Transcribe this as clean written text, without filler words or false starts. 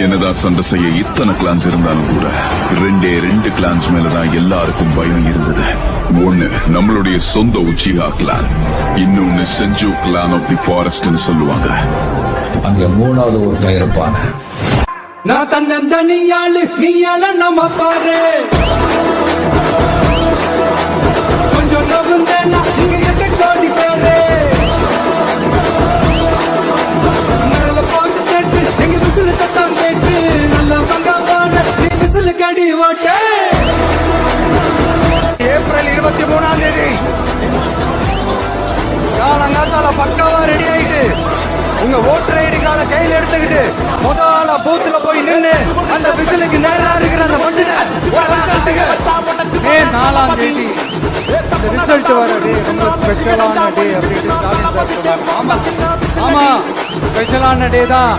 என்னதான் சண்டை செய்ய இத்தனை கிளான்ஸ் இருந்தாலும் கூட ரெண்டு கிளான்ஸ் மேலதான் எல்லாருக்கும் பயம் இருந்தது. ஒண்ணு நம்மளுடைய சொந்த உச்சிஹா கிளான், இன்னொன்னு செஞ்சு கிளான் ஆஃப் தி ஃபாரஸ்ட்னு சொல்லுவாங்க. அங்க மூணாவது ஒருத்தன் இருப்பாங்க. நான் தன்னந்தனியாளு நீயால நம்ம பாரு, கொஞ்சம் நவுந்தேனா இங்க 8 கோடி பேரு. நல்ல பாட்டு கேட்டு எங்க விசில் சத்தம் கேட்டு நல்ல பங்கமான நீ விசில் கடி ஓட்டு. ஏப்ரல் 23ஆம் தேதி காலங்காத்தால பக்காவா ரெடி ஆயிட்டு உங்க ஓட்டர் ஐடி கார்டை கையில எடுத்துக்கிட்டு முதல்ல பூத்துல போய் நின்று அந்த விசிலுக்கு நேரா இருக்கிற அந்த மண்ணுல 4ஆம் தேதி அந்த ரிசல்ட் வர டே ரொம்ப ஸ்பெஷலான டே அப்படின்னு ஸ்டாலின் சார் சொன்னாங்க. ஆமா ஸ்பெஷலான டே தான்.